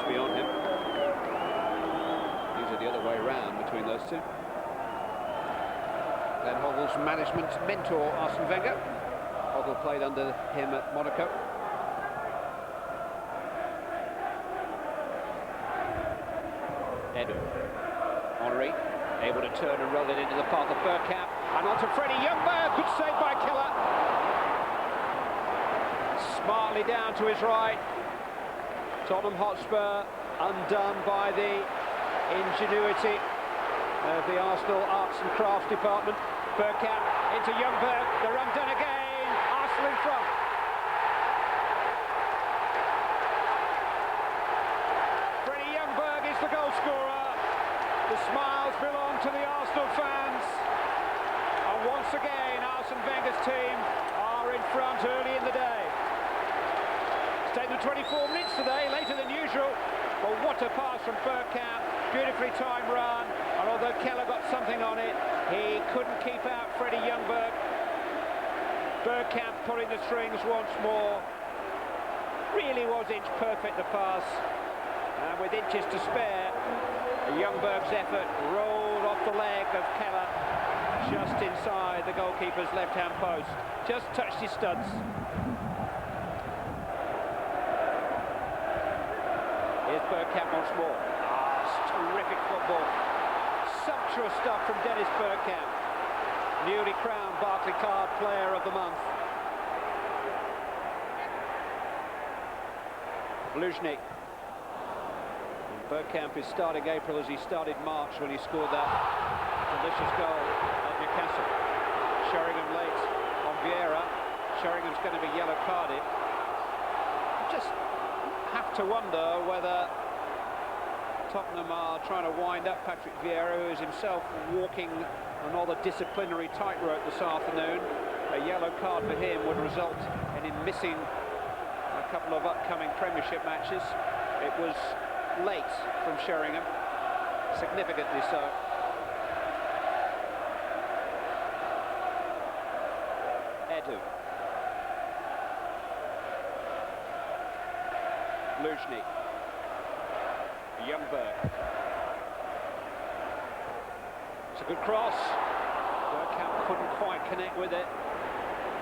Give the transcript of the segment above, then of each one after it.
beyond him. These are the other way round between those two. Glenn Hoddle's management mentor, Arsene Wenger. Hoddle played under him at Monaco. Edu. Henry, able to turn and roll it into the path of Bergkamp. And on to Freddie Ljungberg, good save by Keller. Smartly down to his right. Tottenham Hotspur undone by the ingenuity of the Arsenal Arts and Crafts department. Bergkamp into Ljungberg, they're undone again. Arsenal in front. Freddie Ljungberg is the goal scorer. The smiles belong to the Arsenal fans. And once again, Arsene Wenger's team are in front early in the day. It's taken 24 minutes today, later than usual. But what a pass from Bergkamp. Beautifully timed run. And although Keller got something on it, he couldn't keep out Freddie Ljungberg. Bergkamp pulling the strings once more. Really was inch perfect, the pass. And with inches to spare, Ljungberg's effort rolled off the leg of Keller, just inside the goalkeeper's left-hand post. Just touched his studs. Here's Bergkamp once more. Terrific football. Sumptuous stuff from Dennis Bergkamp. Newly crowned Barclaycard Player of the Month. Luzhny. Bergkamp is starting April as he started March when he scored that delicious goal at Newcastle. Sheringham late on Vieira. Sheringham's going to be yellow carded. Just have to wonder whether Tottenham are trying to wind up Patrick Vieira, who is himself walking another disciplinary tightrope this afternoon. A yellow card for him would result in him missing a couple of upcoming Premiership matches. It was late from Sheringham, significantly so. Edu. Luzhny. Ljungberg. It's a good cross. Bergkamp couldn't quite connect with it.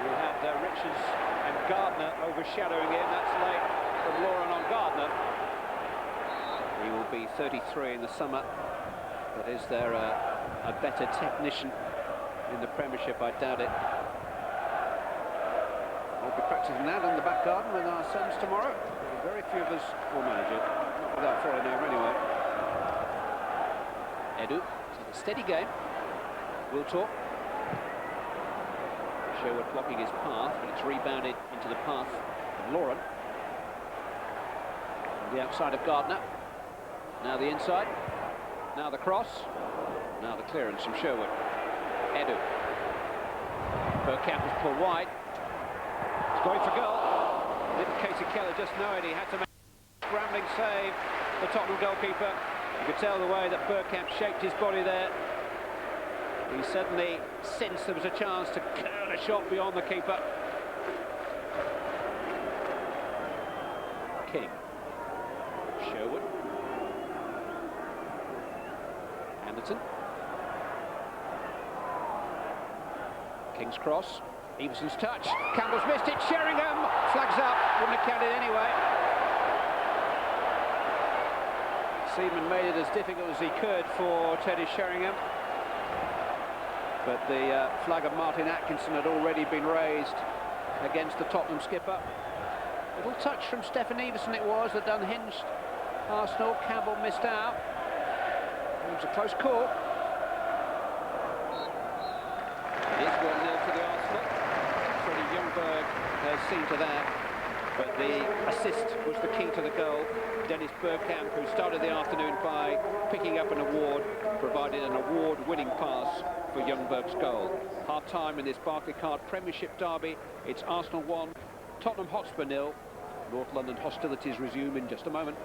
We had Richards and Gardner overshadowing him. That's late from Lauren on Gardner. He will be 33 in the summer, but is there a better technician in the Premiership? I doubt it. We'll be practicing that in the back garden with our sons tomorrow. Very few of us will manage it, not without falling over anyway. Edu, it's a steady game. We'll talk. Sherwood blocking his path, but it's rebounded into the path of Lauren. On the outside of Gardner. Now the inside, now the cross, now the clearance from Sherwood. Edu. Bergkamp was pulled wide. He's going for goal. Didn't Casey Keller just know it? He had to make a scrambling save, the Tottenham goalkeeper. You could tell the way that Bergkamp shaped his body there. He suddenly sensed there was a chance to curl a shot beyond the keeper. King. Sherwood. Anderton. King's cross. Everson's touch. Campbell's missed it. Sheringham flags up. Wouldn't have counted anyway. Seaman made it as difficult as he could for Teddy Sheringham. But the flag of Martin Atkinson had already been raised against the Tottenham skipper. Little touch from Stefan Everson it was that unhinged Arsenal. Campbell missed out. It was a close call. It is 1-0 to the Arsenal. Freddie Ljungberg has seen to that. But the assist was the key to the goal. Dennis Bergkamp, who started the afternoon by picking up an award, provided an award-winning pass for Ljungberg's goal. Half time in this Barclaycard Premiership derby. It's Arsenal 1, Tottenham Hotspur 0. North London hostilities resume in just a moment.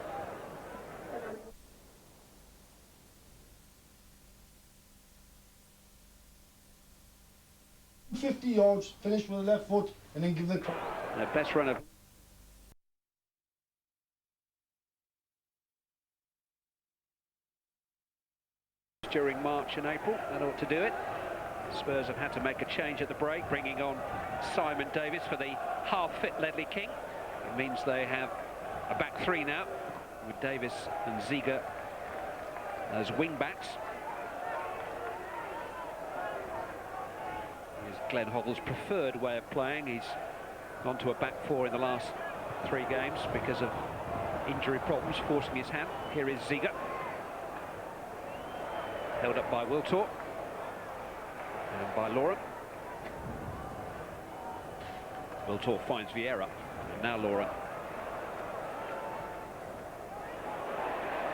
50 yards, finish with the left foot, and then give the Best run of during March and April. That ought to do it. Spurs have had to make a change at the break, bringing on Simon Davis for the half-fit Ledley King. It means they have a back three now, with Davis and Ziege as wing-backs. Here's Glenn Hoddle's preferred way of playing. He's gone to a back four in the last 3 games because of injury problems forcing his hand. Here is Ziege. Held up by Wiltor and by Laura. Wiltor finds Vieira, and now Laura.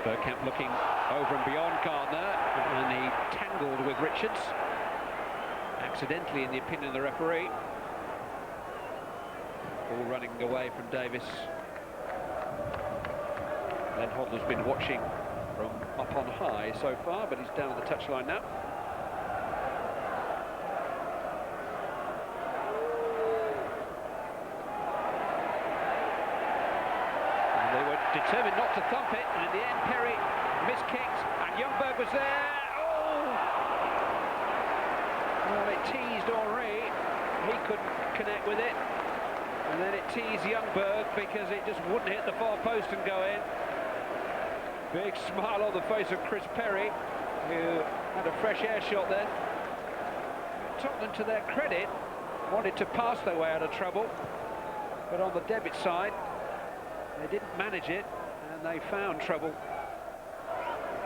Bergkamp looking over and beyond Gardner, and he tangled with Richards, accidentally in the opinion of the referee. Ball running away from Davis. Glenn Hoddle's been watching from up on high so far, but he's down at the touchline now. And they were determined not to thump it, and in the end Perry miskicked, and Ljungberg was there. Oh! Well, it teased Henry, he couldn't connect with it, and then it teased Ljungberg because it just wouldn't hit the far post and go in. Big smile on the face of Chris Perry, who had a fresh air shot then. Tottenham, to their credit, wanted to pass their way out of trouble, but on the debit side, they didn't manage it, and they found trouble.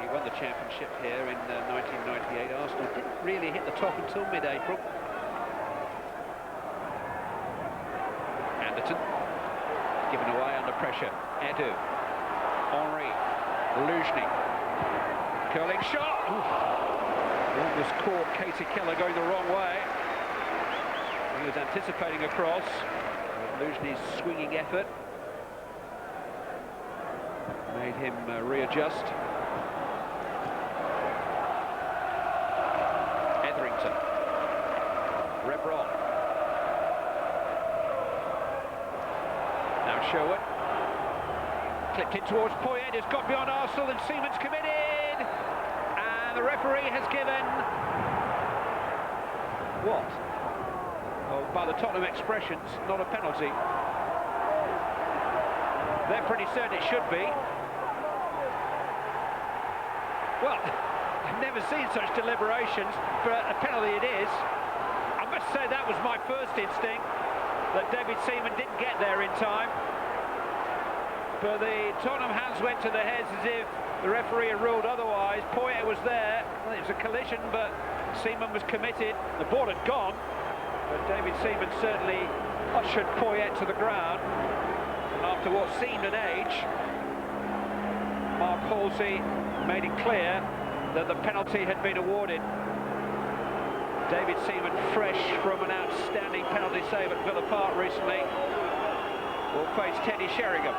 He won the championship here in 1998. Arsenal didn't really hit the top until mid-April. Anderton, given away under pressure. Edu, Henry. Luzhny, curling shot. Almost caught Casey Keller going the wrong way. He was anticipating a cross. Luzhny's swinging effort made him readjust. Etherington, Rebron. Now Sherwood. Clipped in towards Poyet, has got beyond Arsenal, and Seaman's committed! And the referee has given... what? Well, by the Tottenham expressions, not a penalty. They're pretty certain it should be. Well, I've never seen such deliberations, but a penalty it is. I must say that was my first instinct, that David Seaman didn't get there in time. But the Tottenham hands went to the heads as if the referee had ruled otherwise. Poyet was there. Well, it was a collision, but Seaman was committed. The ball had gone, but David Seaman certainly ushered Poyet to the ground. And after what seemed an age, Mark Halsey made it clear that the penalty had been awarded. David Seaman, fresh from an outstanding penalty save at Villa Park recently, will face Teddy Sheringham.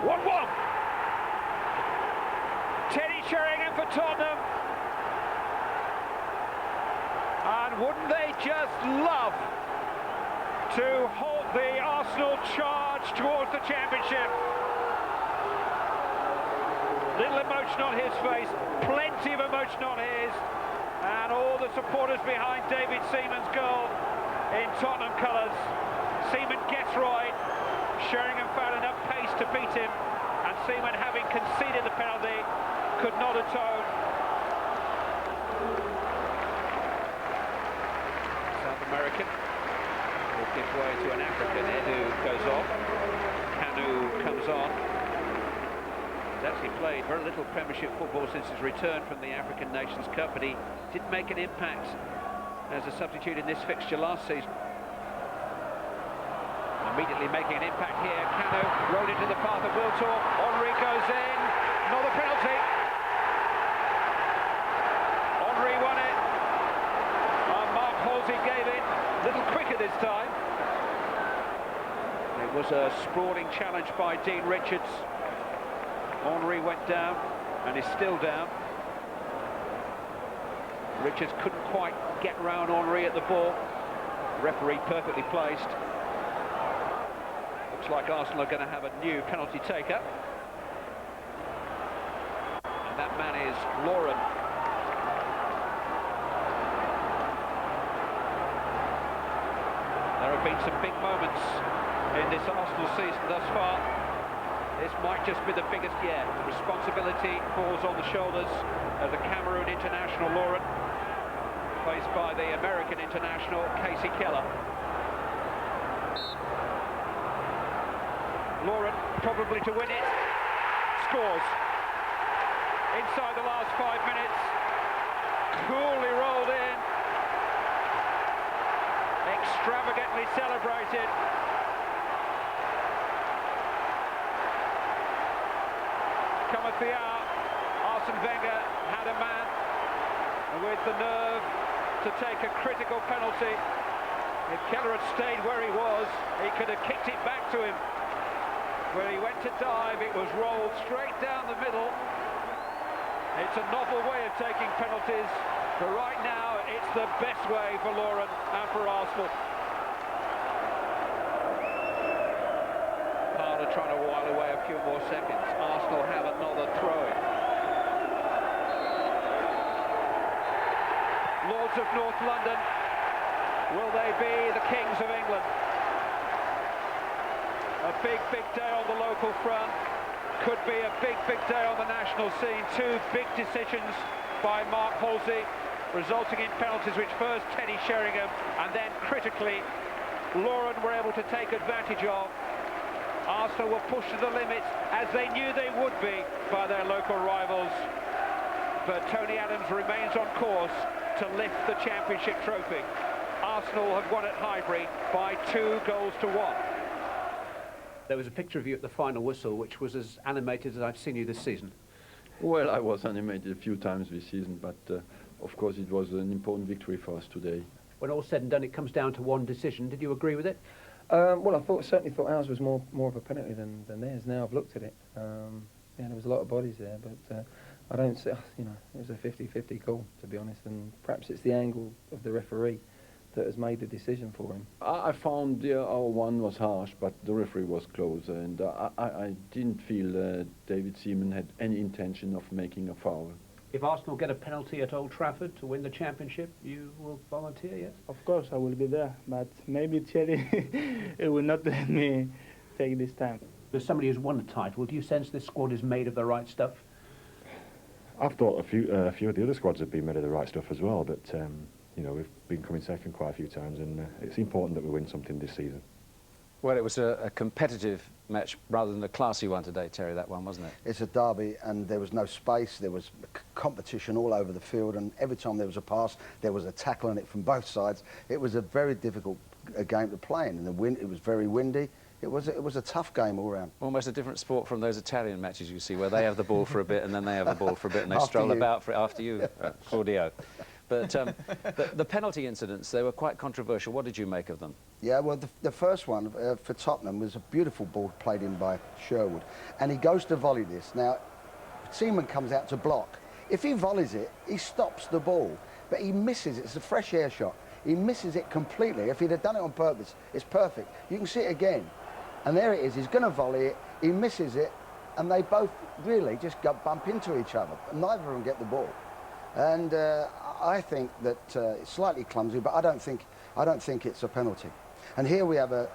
1-1. Teddy Sheringham for Tottenham. And wouldn't they just love to halt the Arsenal charge towards the championship? Little emotion on his face, plenty of emotion on his, and all the supporters behind David Seaman's goal in Tottenham colours. Seaman gets right. Sheringham found enough pace to beat him, and Seaman, having conceded the penalty, could not atone. South American will give way to an African. Edu goes off. Kanu comes on. He's actually played very little Premiership football since his return from the African Nations Cup, but he didn't make an impact as a substitute in this fixture last season. Immediately making an impact here. Kanu rolled into the path of Wiltor. Henry goes in. Another penalty. Henry won it. Mark Halsey gave it. A little quicker this time. It was a sprawling challenge by Dean Richards. Henry went down and is still down. Richards couldn't quite get round Henry at the ball. Referee perfectly placed. Looks like Arsenal are going to have a new penalty taker. And that man is Lauren. There have been some big moments in this Arsenal season thus far. This might just be the biggest yet. The responsibility falls on the shoulders of the Cameroon international Lauren, faced by the American international Casey Keller. Lauren, probably to win it, scores. Inside the last 5 minutes, coolly rolled in, extravagantly celebrated. Cometh the hour, Arsene Wenger had a man with the nerve to take a critical penalty. If Keller had stayed where he was, he could have kicked it back to him. Where he went to dive, it was rolled straight down the middle. It's a novel way of taking penalties, but right now it's the best way for Lauren and for Arsenal. Harder trying to while away a few more seconds. Arsenal have another throw-in. Lords of North London, will they be the kings of England? A big, big day on the local front. Could be a big, big day on the national scene. Two big decisions by Mark Halsey, resulting in penalties which first Teddy Sheringham and then critically Lauren were able to take advantage of. Arsenal were pushed to the limit, as they knew they would be, by their local rivals. But Tony Adams remains on course to lift the championship trophy. Arsenal have won at Highbury by 2-1. There was a picture of you at the final whistle, which was as animated as I've seen you this season. Well, I was animated a few times this season, but of course it was an important victory for us today. When all's said and done, it comes down to one decision. Did you agree with it? Well, I certainly thought ours was more of a penalty than theirs. Now I've looked at it. Yeah, there was a lot of bodies there, but I don't see, you know, it was a 50-50 call, to be honest, and perhaps it's the angle of the referee that has made the decision for him. I found our one was harsh, but the referee was close, and I didn't feel David Seaman had any intention of making a foul. If Arsenal get a penalty at Old Trafford to win the championship, you will volunteer, yes? Of course I will be there, but maybe Thierry it will not let me take this time. As somebody who's won a title, do you sense this squad is made of the right stuff? I've thought a few of the other squads have been made of the right stuff as well, but you know, we've been coming second quite a few times, and it's important that we win something this season. Well, it was a competitive match rather than a classy one today, Terry, that one, wasn't it? It's a derby, and there was no space. There was competition all over the field, and every time there was a pass, there was a tackle on it from both sides. It was a very difficult game to play in, and it was very windy. It was a tough game all round. Almost a different sport from those Italian matches you see, where they have the ball for a bit, and then they have the ball for a bit, and they stroll about for it after you, Claudio. But the penalty incidents, they were quite controversial. What did you make of them? Yeah, well, the first one for Tottenham was a beautiful ball played in by Sherwood, and he goes to volley this. Now, Seaman comes out to block. If he volleys it, he stops the ball, but he misses it. It's a fresh air shot. He misses it completely. If he'd have done it on purpose, it's perfect. You can see it again. And there it is. He's going to volley it. He misses it, and they both really just bump into each other. Neither of them get the ball. And I think that it's slightly clumsy, but I don't think it's a penalty. And here we have a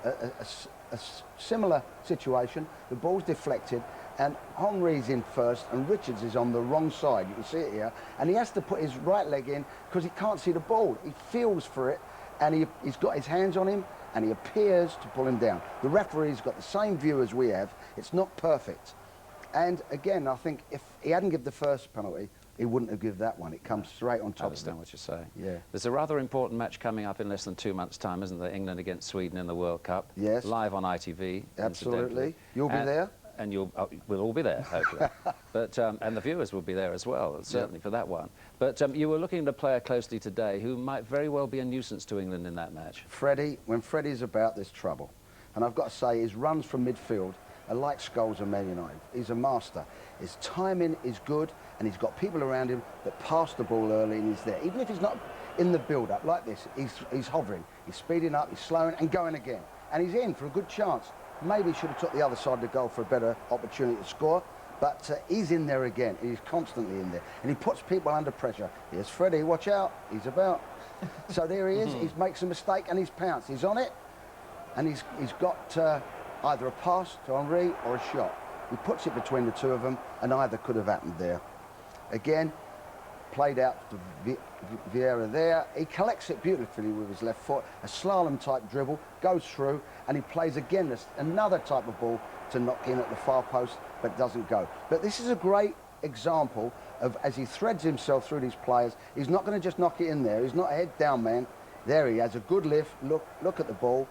similar situation. The ball's deflected, and Henry's in first, and Richards is on the wrong side. You can see it here, and he has to put his right leg in because he can't see the ball. He feels for it, and he's got his hands on him, and he appears to pull him down. The referee's got the same view as we have. It's not perfect. And again, I think if he hadn't given the first penalty, he wouldn't have given that one. It comes straight on top of it. I understand what you're saying. Yeah. There's a rather important match coming up in less than 2 months' time, isn't there? England against Sweden in the World Cup. Yes. Live on ITV. Absolutely. You'll be there? And we'll all be there, hopefully. But, and the viewers will be there as well, certainly for that one. But you were looking at a player closely today who might very well be a nuisance to England in that match. Freddie, when Freddie's about, there's trouble. And I've got to say, his runs from midfield are like Scholes and Man United. He's a master. His timing is good, and he's got people around him that pass the ball early, and he's there. Even if he's not in the build-up like this, he's hovering. He's speeding up, he's slowing, and going again. And he's in for a good chance. Maybe he should have took the other side of the goal for a better opportunity to score. But he's in there again. He's constantly in there. And he puts people under pressure. Here's Freddie, watch out. He's about. So there he is. He makes a mistake and he's pounced. He's on it. And he's got either a pass to Henry or a shot. He puts it between the two of them, and either could have happened there. Again, played out to Vieira there. He collects it beautifully with his left foot, a slalom-type dribble, goes through, and he plays again another type of ball to knock in at the far post, but doesn't go. But this is a great example of, as he threads himself through these players, he's not going to just knock it in there. He's not a head-down man. There he has a good lift. Look at the ball.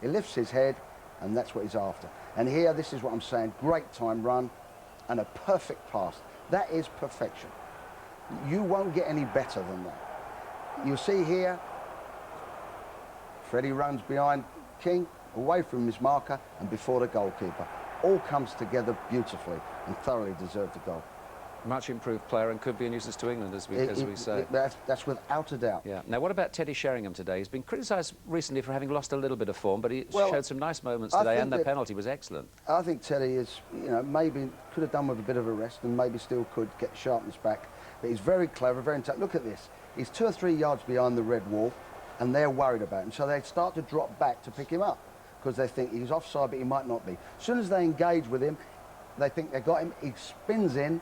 He lifts his head, and that's what he's after. And here, this is what I'm saying, great time run and a perfect pass. That is perfection. You won't get any better than that. You'll see here, Freddie runs behind King, away from his marker and before the goalkeeper. All comes together beautifully and thoroughly deserved the goal. Much improved player and could be a nuisance to England, as we say. That's without a doubt. Yeah. Now, what about Teddy Sheringham today? He's been criticised recently for having lost a little bit of form, but he showed some nice moments today, and the penalty was excellent. I think Teddy is, you know, maybe could have done with a bit of a rest and maybe still could get sharpness back. But he's very clever, very intelligent. Look at this. He's 2 or 3 yards behind the red wall, and they're worried about him. So they start to drop back to pick him up because they think he's offside, but he might not be. As soon as they engage with him, they think they got him. He spins in.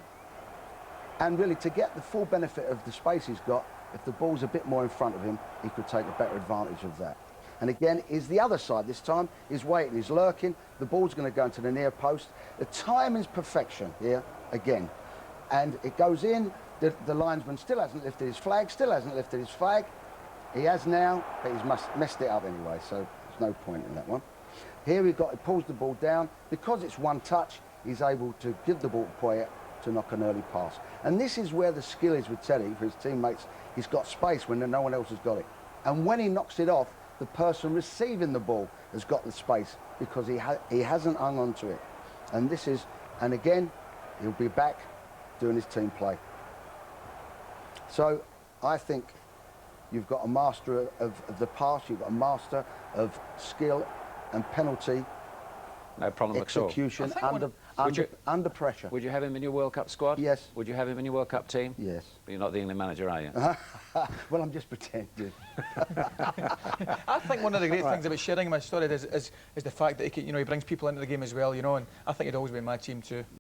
And really, to get the full benefit of the space he's got, if the ball's a bit more in front of him, he could take a better advantage of that. And again, is the other side this time. He's waiting, he's lurking. The ball's going to go into the near post. The time is perfection here, again. And it goes in. The linesman still hasn't lifted his flag, He has now, but he's messed it up anyway, so there's no point in that one. Here he pulls the ball down. Because it's one touch, he's able to give the ball to Poyet to knock an early pass. And this is where the skill is with Teddy for his teammates. He's got space when no one else has got it. And when he knocks it off, the person receiving the ball has got the space because he hasn't hung on to it. And this is, and again, he'll be back doing his team play. So I think you've got a master of the pass, you've got a master of skill and penalty. No problem execution under pressure. Would you have him in your World Cup squad? Yes. Would you have him in your World Cup team? Yes. But you're not the England manager, are you? Well, I'm just pretending. I think one of the great things about Sheringham, I started, is the fact that he brings people into the game as well, and I think he'd always be in my team too.